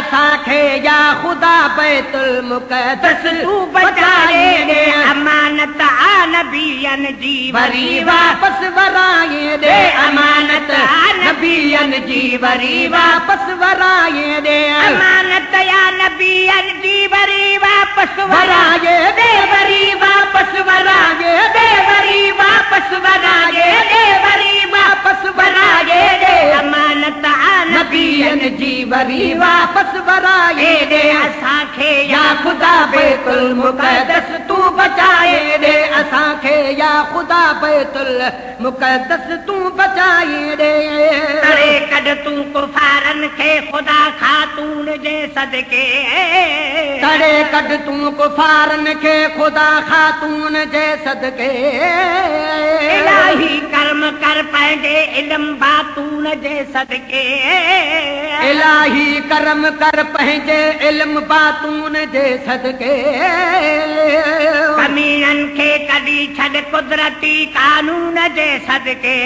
असांखे या ख़ुदा बैतुल मुक़द्दस तू बचाए दे अमानत आ नबियन जी वरी वापस वराए दे अमानत आ नबियन जी वरी वापस वराए दे अमानत या नबियन जी वरी वापस वराए दे वरी वापस वराए दे वरी वापस वराए दे वरी वापस वराए दे अमानत आ नबियन जी वरी वापस वराए दे असांखे या ख़ुदा बैतुल मुक़द्दस तू बचाए दे असांखे या ख़ुदा बैतुल मुक़द्दस तू बचाए दे तड़े कढ तू कुफारन खे ख़ुदा खातून जे सदके तड़े कढ तू कुफारन खे ख़ुदा खातून जे सदके इलाही कर्म कर पंहिंजे इल्म बातून जे सदके इलाही कर्म कर पंहिंजे इल्म बातून जे सदके कमीनन खे कढी छॾ कुदरती कानून जे सदके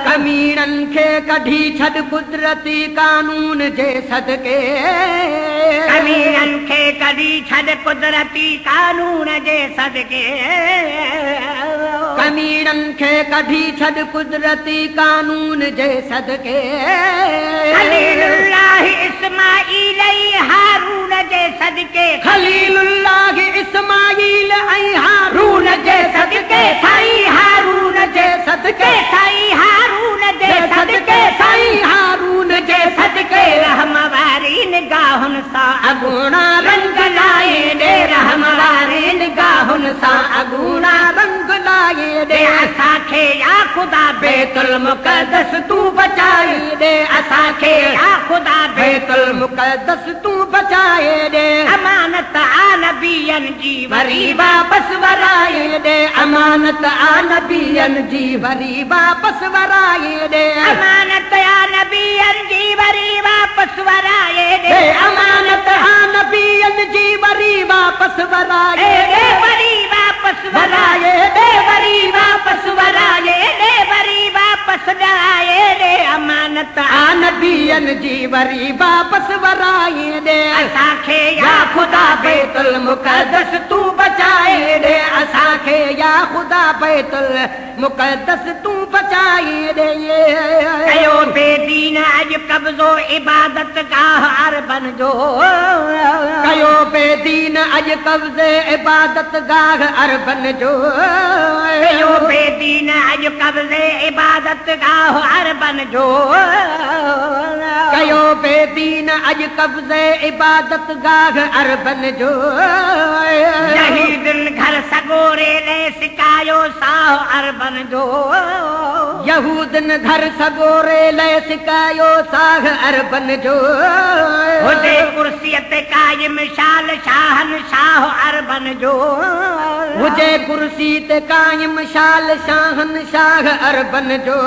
कमीनन खे कढी छॾ कुदरती कानून जे सदके कमीनन खे कढी छॾ कुदरती कानून जे सदके कमीनन खे कढी छॾ कुदरती कानून जे सदके खलीलुल्लाह इस्माईल हारून जे सदके खलीलुल्लाह इस्माईल हारून जे सदके साईं हारून जे सदके साईं हारून जे सदके साईं हारून जे सदके रहम वारी निगाहुनि सां अगूणा रंग लाए दे रहम वारी निगाहुनि सां अगूणा रंग लाए दे असांखे या ख़ुदा बैतुल मुक़द्दस तू बचाए दे असांखे या ख़ुदा बैतुल मुक़द्दस तू बचाए दे अमानत आ नबियन जी वरी वापस वराए दे अमानत आ नबियन जी वरी वापस वराए दे अमानत आ नबियन जी वरी वापस वराए दे अमानत आ नबियन जी वरी वापस वराए दे वरी वापस वराए दे वरी वापस वराए दे वरी वापस वराए दे अमानत आ नबियन जी वरी वापस वराए दे असांखे या ख़ुदा बैतुल मुक़द्दस तू बचाए दे असांखे या ख़ुदा बैतुल मुक़द्दस तू बचाए दे कयो बेदीन अॼु कब्ज़ो इबादत गाह अरबन जो कयो बेदीन अॼु कब्ज़े इबादत गाह अरबन जो कयो बेदीन अॼु कब्ज़े इबादत गाह अरबन जो कयो बेदीन अॼु कब्ज़े इबादत गाह अरबन जो यहूदन घर सगोरे ले सिकायो साह अरबन जो यहूदन घर सगोरे ले सिकायो साह अरबन जो हुजे कुर्सीअ ते कायम शाल शाहन शाह अरबन जो हुजे कुर्सी ते कायम शाल शाहन शाह अरबन जो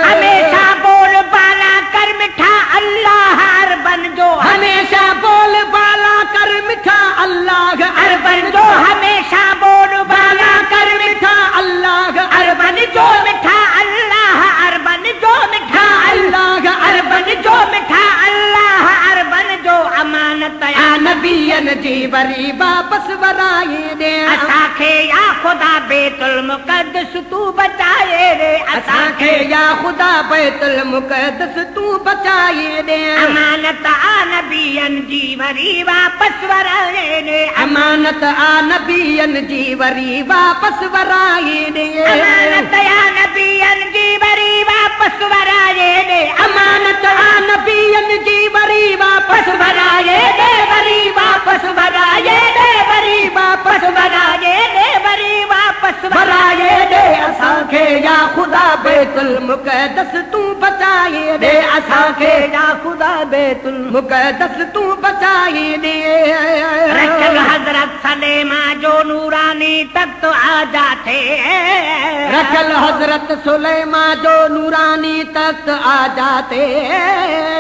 हमेशा बोल बाला कर मिठा अल्लाह अरबन जो हमेशा बोल बाला कर मिठा अल्लाह अरबन जो हमेशा बोल बाला कर मिठा अल्लाह अरबन जो मिठा अल्लाह अरबन जो मिठा अल्लाह अरबन जो मिठा अल्लाह अरबन जो अमानत आ नबियन जी वरी वापस वराए दे असांखे या ख़ुदा बैतुल मुक़द्दस तू बचाए दे असांखे या ख़ुदा बैतुल मुक़द्दस तू बचाए दे अमानत आ नबियन जी वरी वापस वराए दे अमानत आ नबियन जी वरी वापस वराए दे अमानत आ नबियन जी वरी वापस वराए दे अमानत आ नबियन जी वरी वापस वराए दे वरी वापस वराए दे वरी वापस वराए दे वरी वापस वराए दे असांखे या ख़ुदा बैतुल मुक़द्दस तू बचाए दे असांखे या ख़ुदा बैतुल मुक़द्दस तू बचाए दे रखल हज़रत सलेमा जो नूरानी तख्त आजा थे रखल हज़रत सुलेमा जो नूरानी तख्त आजा थे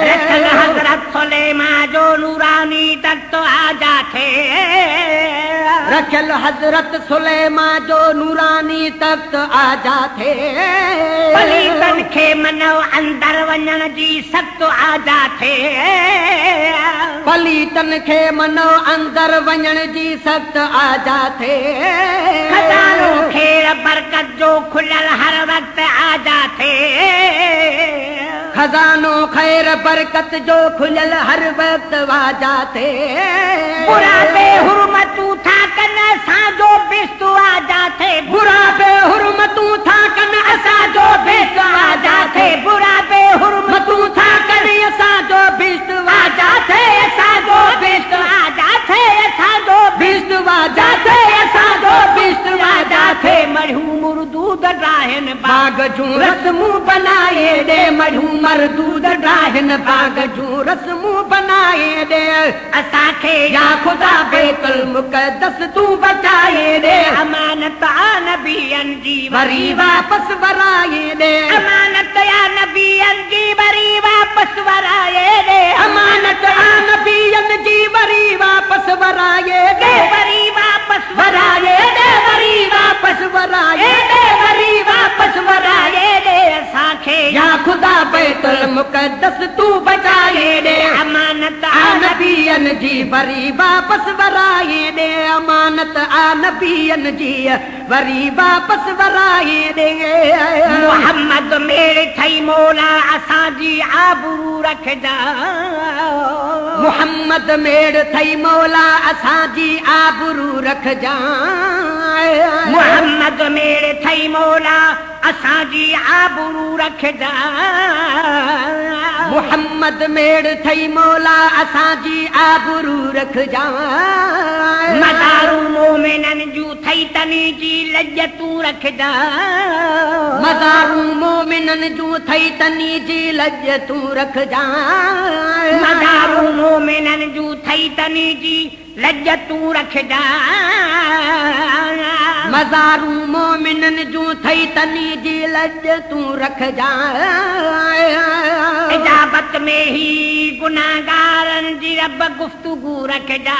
रखल हज़रत सुलेमा जो नूरानी तख्त आजा थे रखियल हज़रत सुलेमा जो नूरानी तख़्त आजा थे पलीतन खे मनो अंदर वञण जी सख़्त आजा थे पलीतन खे मनो अंदर वञण जी सख़्त आजा थे खज़ानो खेर बरकत जो खुलियल हर वक्त आजा थे खज़ानो खैर बरकत जो खुलियल हर वक्त वाजा थे बुरा बेहुरमतूं था कन असांजो बिस्तु आजा थे बुरा बेहुरमतूं था कन असांजो बिस्तु आजा थे बुरा बेहुरमतूं था कन असांजो बिस्तु आजा थे असांजो बिस्तु आजा थे असांजो बिस्तु आजा थे असांजो बिस्तु आजा थे मढ़ूं मुर्दूद ड्राहिन बाग जूं रस्मूं बनाए ॾे मढ़ूं मरदूद ड्राहिन बाग जूं रस्मूं बनाए ॾे असांखे या ख़ुदा बैतुल मुक़द्दस तूं बचाए ॾे अमानत आ नबियनि जी वरी वापसि वराए ॾे अमानत आ नबियनि जी वरी वापसि वराए ॾे अमानत आ नबियनि जी वरी वापसि वराए ॾे वरी वापसि वराए ॾे वरी वापसि वराए ॾे वरी वापसि वराए ॾे असांखे या ख़ुदा बैतुल मुक़द्दस तूं बचाए ॾे अमानत आ नबियनि जी वरी वापसि वराए ॾे अमानत आ नबियनि जी वरी वापसि वराए ॾे मुहम्मद मेरे ठही मौला असांजी आबरू रखजा मुहम्मद मेरे ठही मौला असांजी आबरू रखजा मुहम्मद मेरे ठही मौला असांजी आबरू रखजा मुहम्मद मेरे ठही मौला असांजी आबरू रखजा मदारू मोमिननि जूं ठही तनी जी लज तूं रखजा मदारू मोमिननि जूं ठही तनी जी लज तूं रखजा मदारू मोमिननि जूं ठही तनी जी लज तूं रखजा मज़ारू मोमिननि जूं ठही तनी जी लज तूं रखजा इजाबत में ही गुनाहगारनि जी रब गुफ्तगू रखजा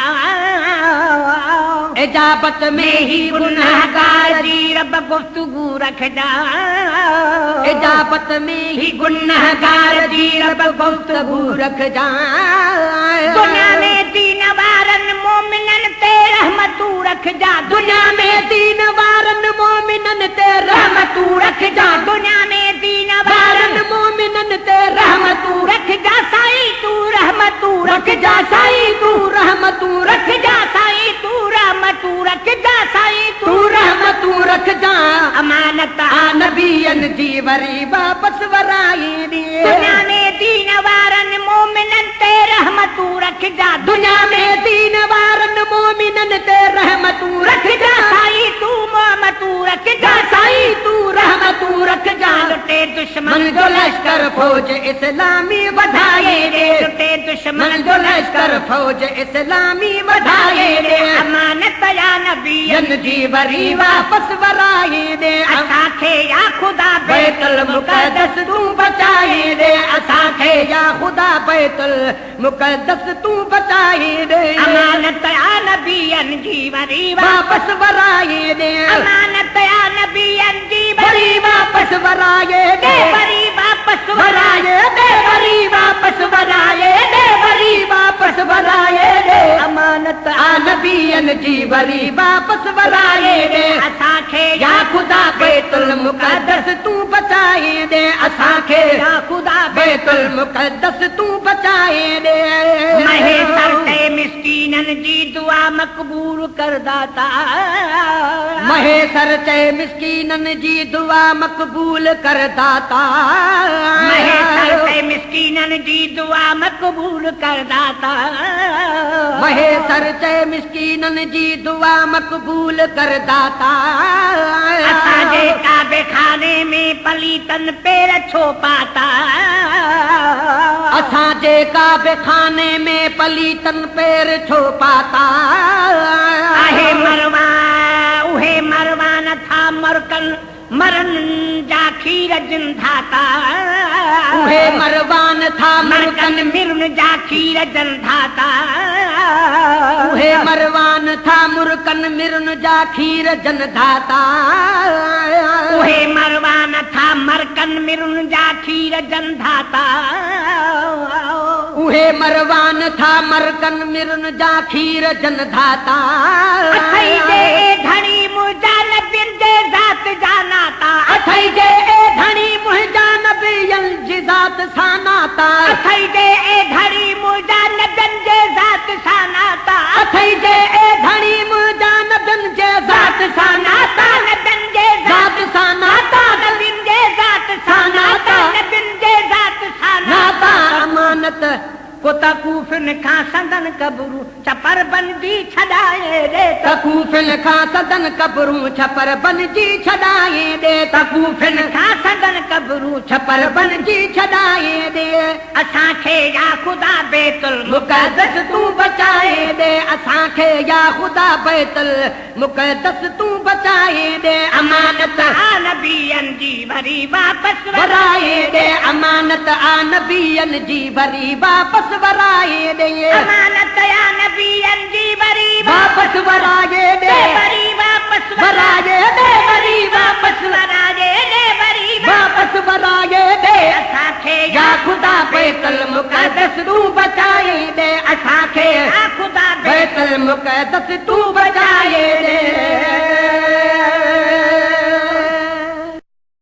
इजाबत में ही गुनाहगार जी रब गुफ्तगू रखजा इजाबत में ही गुनाहगार जी रब गुफ्तगू रखजा दुनिया में दीन वारनि मोमिननि ते रहमतूं रखजा दुनिया में दीन वारनि मोमिननि ते रहमतूं रखजा दुनिया में दीन वारनि मोमिननि ते रहमतूं रखजा साईं तूं रहमतूं रखजा साईं तूं रहमतूं रखजा साईं तूं रहमतूं रखजा साईं तूं रहमतूं रखजा अमानत आ नबियनि जी वरी वापसि वराए ॾे दुनिया में दीन वारनि मोमिननि ते रहमतूं रखजा दुनिया में दीन वारनि मोमिननि ते रहमतूं रखजा साईं तूं मोहमतूं रखजा साईं तूं रहमतूं रखजा लुटे दुश्मन जो लश्कर फौज इस्लामी वधाए ॾे लुटे दुश्मन जो लश्कर फौज इस्लामी वधाए ॾे अमानत या नबियनि जी वरी वापसि वराए ॾे असांखे या ख़ुदा बैतुल मुक़द्दस तूं बचाए ॾे असांखे या ख़ुदा बैतुल मुक़द्दस तूं बचाए ॾे अमानत या नबियनि जी वरी वापसि वराए ॾे अमानत या नबियनि जी वरी वापसि वराए ॾे वरी वापसि वराए ॾे वरी वापसि वराए ॾे वरी वापसि वराए ॾे अमानत आ नबियनि जी वरी वापसि वराए ॾे असांखे या ख़ुदा बैतुल मुक़द्दस तूं बचाए ॾे असांखे या ख़ुदा बैतुल मुक़द्दस तूं बचाए ॾे महेसर ते मिस्कीननि जी दुआ मक़बूल कर दाता महेसर ते मिस्कीननि जी दुआ मक़बूल कर दाता महेसर ते मिस्कीननि जी दुआ मक़बूल कर दाता महेसर ते मिस्कीननि जी दुआ मक़बूल कर दाता असांजे काबे खाने में पलीतन पेर छो पाता असांजे काबे खाने में पलीतन पेर छो पाता आहे मरवा उहे मरवा न था मरकन मरन जा खीर जिन धाता उहे मरवान था मरकन मिरुन जा खीर जन धाता उहे मरवान था मुरकन मिरुन जा खीर जन धाता उहे मरवान था मरकन मिरुन जा खीर जन धाता उहे मरवान था मरकन मिरुन जा खीर जन धाता अथई जे धणी मुजा नबियन जे ज़ात जानाता अथई जे धणी मुजा नबियन जी ज़ात सानाता अथई जे धणी मुजा नबियन जे ज़ात सानाता अथई जे धणी मुजा नबियन जे ज़ात सानाता नबियन जे ज़ात सानाता नबियन जे ज़ात सानाता नबियन जे ज़ात सानाता अमानत को तकूफिन खां सदन कबरू छपर बनजी छॾाए दे तकूफिन खां सदन कबरू छपर बनजी छॾाए दे तकूफिन खां सदन कबरू छपर बनजी छॾाए दे असांखे या ख़ुदा बैतुल मुक़द्दस तूं बचाए दे असांखे या ख़ुदा बैतुल मुक़द्दस तूं बचाए दे अमानत आ नबियन जी भरी वापस वराए दे अमानत आ नबियन जी भरी वापस वराए दे अमानत या नबियन जी भरी वापस वराए दे भरी वापस वराए दे भरी वापस वराए दे भरी वापस वराए दे असांखे या ख़ुदा बैतुल मुक़द्दस तूं बचाए दे असांखे या ख़ुदा बैतुल मुक़द्दस तूं बचाए दे